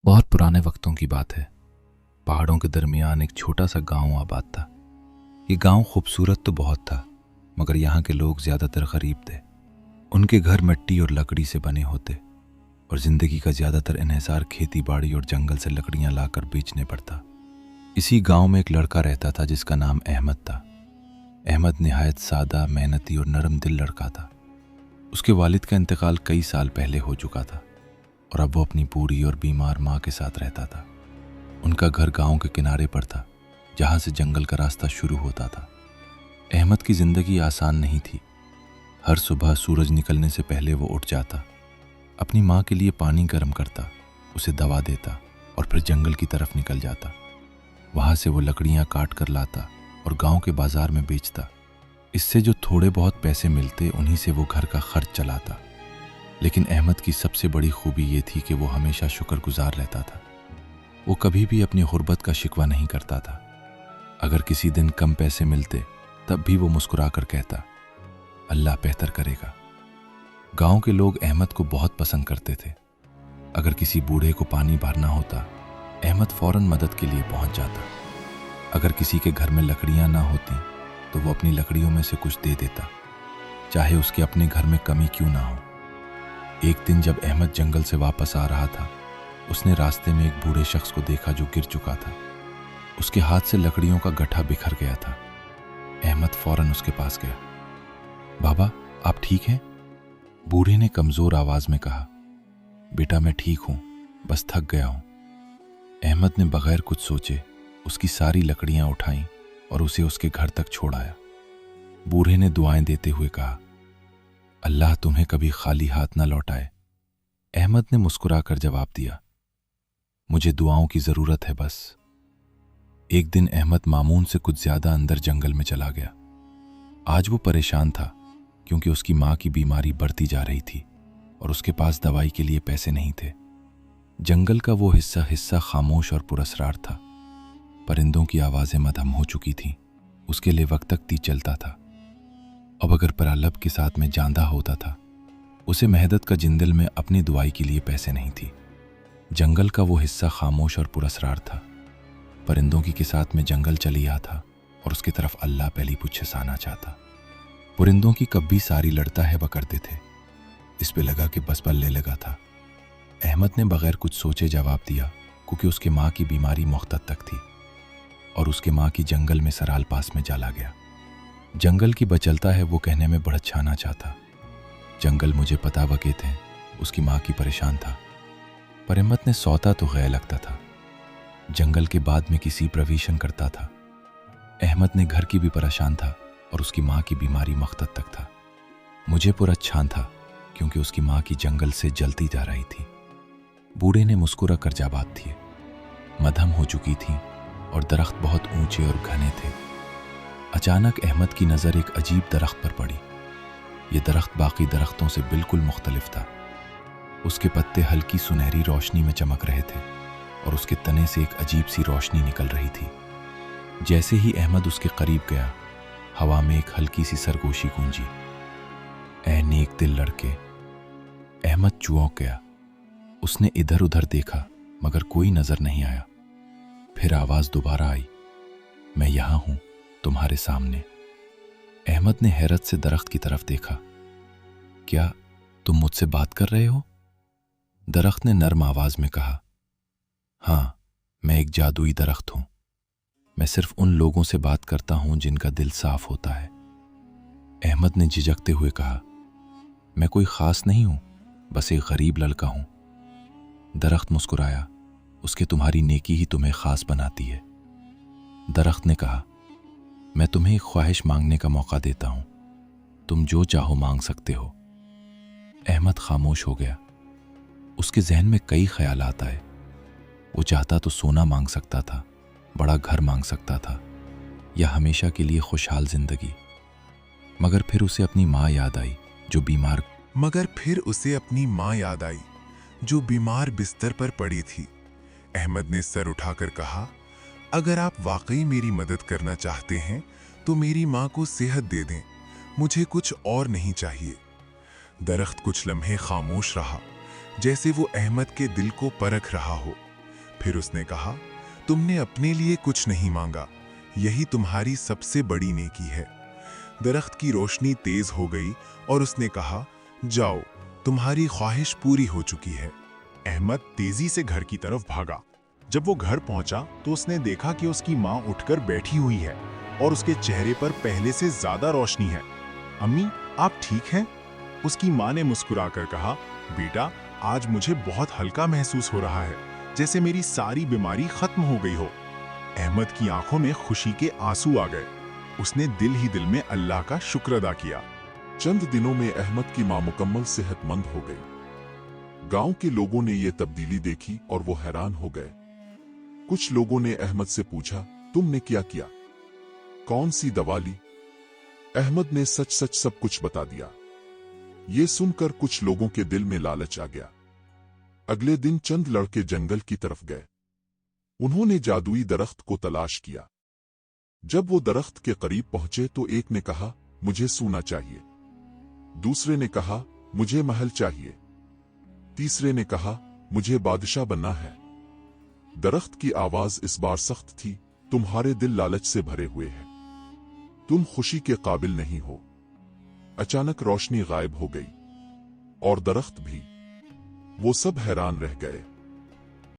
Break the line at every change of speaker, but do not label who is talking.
बहुत पुराने वक्तों की बात है। पहाड़ों के दरमियान एक छोटा सा गांव आबाद था। ये गांव खूबसूरत तो बहुत था, मगर यहाँ के लोग ज़्यादातर गरीब थे। उनके घर मिट्टी और लकड़ी से बने होते और ज़िंदगी का ज़्यादातर इन्हिसार खेती बाड़ी और जंगल से लकड़ियाँ लाकर बेचने पड़ता। इसी गांव में एक लड़का रहता था जिसका नाम अहमद था। अहमद निहायत सादा, मेहनती और नरम दिल लड़का था। उसके वालिद का इंतकाल कई साल पहले हो चुका था और अब वो अपनी बूढ़ी और बीमार माँ के साथ रहता था। उनका घर गांव के किनारे पर था, जहाँ से जंगल का रास्ता शुरू होता था। अहमद की ज़िंदगी आसान नहीं थी। हर सुबह सूरज निकलने से पहले वो उठ जाता, अपनी माँ के लिए पानी गर्म करता, उसे दवा देता और फिर जंगल की तरफ निकल जाता। वहाँ से वो लकड़ियाँ काट कर लाता और गांव के बाजार में बेचता। इससे जो थोड़े बहुत पैसे मिलते, उन्हीं से वो घर का खर्च चलाता। लेकिन अहमद की सबसे बड़ी खूबी ये थी कि वो हमेशा शुक्रगुजार रहता था। वो कभी भी अपनी गुर्बत का शिकवा नहीं करता था। अगर किसी दिन कम पैसे मिलते, तब भी वो मुस्कुरा कर कहता, अल्लाह बेहतर करेगा। गांव के लोग अहमद को बहुत पसंद करते थे। अगर किसी बूढ़े को पानी भरना होता, अहमद फौरन मदद के लिए पहुंच जाता। अगर किसी के घर में लकड़ियां ना होती, तो वो अपनी लकड़ियों में से कुछ दे देता, चाहे उसके अपने घर में कमी क्यों ना हो। एक दिन जब अहमद जंगल से वापस आ रहा था, उसने रास्ते में एक बूढ़े शख्स को देखा जो गिर चुका था। उसके हाथ से लकड़ियों का गट्ठा बिखर गया था। अहमद फौरन उसके पास गया। बाबा, आप ठीक हैं? बूढ़े ने कमजोर आवाज में कहा। बेटा, मैं ठीक हूं, बस थक गया हूं। अहमद ने बगैर कुछ सोचे उसकी सारी लकड़ियां उठाईं और उसे उसके घर तक छोड़ आया। बूढ़े ने दुआएं देते हुए कहा, अल्लाह तुम्हें कभी खाली हाथ न लौटाए। अहमद ने मुस्कुराकर जवाब दिया, मुझे दुआओं की जरूरत है बस। एक दिन अहमद मामून से कुछ ज्यादा अंदर जंगल में चला गया। आज वो परेशान था क्योंकि उसकी माँ की बीमारी बढ़ती जा रही थी और उसके पास दवाई के लिए पैसे नहीं थे। जंगल का वो हिस्सा खामोश और पुरस्रार था। परिंदों की आवाजें मद्धम हो चुकी थीं। उसके लिए वक्त तक चलता था। अब अगर परालब के साथ में जांदा होता था, उसे मेहदत का जिंदल में अपनी दुआई के लिए पैसे नहीं थी। जंगल का वो हिस्सा खामोश और पुरस्रार था। परिंदों की साथ में जंगल चलिया था और उसकी तरफ अल्लाह पहली पुच्छे साना चाहता। परिंदों की कब्बी सारी लड़ता है बकरते थे। इस पे लगा कि बस पल्ले लगा था। अहमद ने बगैर कुछ सोचे जवाब दिया, क्योंकि उसके माँ की बीमारी मुख्तत तक थी और उसके माँ की जंगल में सराल पास में जाला गया। जंगल की बचलता है वो कहने में बढ़छाना चाहता। जंगल मुझे पता वके थे, उसकी माँ की परेशान था। पर अहमद ने सौता तो गैर लगता था। जंगल के बाद में किसी प्रवेशन करता था। अहमद ने घर की भी परेशान था और उसकी माँ की बीमारी मुख्तत तक था। मुझे पुरच्छान था क्योंकि उसकी माँ की जंगल से जलती जा रही थी। बूढ़े ने मुस्कुरा कर जवाब दिए, मद्धम हो चुकी थी और दरख्त बहुत ऊंचे और घने थे। अचानक अहमद की नज़र एक अजीब दरख्त पर पड़ी। ये दरख्त बाकी दरख्तों से बिल्कुल मुख्तलिफ था। उसके पत्ते हल्की सुनहरी रोशनी में चमक रहे थे और उसके तने से एक अजीब सी रोशनी निकल रही थी। जैसे ही अहमद उसके करीब गया, हवा में एक हल्की सी सरगोशी गूंजी। ऐ नेक दिल लड़के। अहमद चौंक गया। उसने इधर उधर देखा मगर कोई नजर नहीं आया। फिर आवाज दोबारा आई, मैं यहां हूं, तुम्हारे सामने। अहमद ने हैरत से दरख्त की तरफ देखा। क्या तुम मुझसे बात कर रहे हो? दरख्त ने नर्म आवाज में कहा, हाँ, मैं एक जादुई दरख्त हूं। मैं सिर्फ उन लोगों से बात करता हूं जिनका दिल साफ होता है। अहमद ने झिझकते हुए कहा, मैं कोई खास नहीं हूं, बस एक गरीब लड़का हूं। दरख्त मुस्कुराया, उसके तुम्हारी नेकी ही तुम्हें खास बनाती है। दरख्त ने कहा, मैं तुम्हें एक ख्वाहिश मांगने का मौका देता हूं, तुम जो चाहो मांग सकते हो। अहमद खामोश हो गया। उसके जहन में कई ख्यालात आए। वो चाहता तो सोना मांग सकता था, बड़ा घर मांग सकता था, या हमेशा के लिए खुशहाल जिंदगी। मगर फिर उसे अपनी माँ याद आई जो बीमार बिस्तर पर पड़ी थी।
अहमद ने सर उठाकर कहा, अगर आप वाकई मेरी मदद करना चाहते हैं तो मेरी माँ को सेहत दे दें, मुझे कुछ और नहीं चाहिए। दरख्त कुछ लम्हे खामोश रहा, जैसे वो अहमद के दिल को परख रहा हो। फिर उसने कहा, तुमने अपने लिए कुछ नहीं मांगा, यही तुम्हारी सबसे बड़ी नेकी है। दरख्त की रोशनी तेज हो गई और उसने कहा, जाओ, तुम्हारी ख्वाहिश पूरी हो चुकी है।
अहमद तेजी से घर की तरफ भागा। जब वो घर पहुंचा तो उसने देखा कि उसकी माँ उठकर बैठी हुई है और उसके चेहरे पर पहले से ज्यादा रोशनी है। अम्मी, आप ठीक हैं? उसकी माँ ने मुस्कुराकर कहा, बेटा, आज मुझे बहुत हल्का महसूस हो रहा है, जैसे मेरी सारी बीमारी खत्म हो गई हो। अहमद की आंखों में खुशी के आंसू आ गए। उसने दिल ही दिल में अल्लाह का शुक्र अदा किया।
चंद दिनों में अहमद की मां मुकम्मल सेहतमंद हो गई। गांव के लोगों ने यह तब्दीली देखी और वो हैरान हो गए। कुछ लोगों ने अहमद से पूछा, तुमने क्या किया? कौन सी दवा ली? अहमद ने सच सच सब कुछ बता दिया। ये सुनकर कुछ लोगों के दिल में लालच आ गया। अगले दिन चंद लड़के जंगल की तरफ गए। उन्होंने जादुई दरख्त को तलाश किया। जब वो दरख्त के करीब पहुंचे तो एक ने कहा, मुझे सोना चाहिए। दूसरे ने कहा, मुझे महल चाहिए। तीसरे ने कहा, मुझे बादशाह बनना है। दरख्त की आवाज इस बार सख्त थी, तुम्हारे दिल लालच से भरे हुए हैं, तुम खुशी के काबिल नहीं हो। अचानक रोशनी गायब हो गई और दरख्त भी। वो सब हैरान रह गए।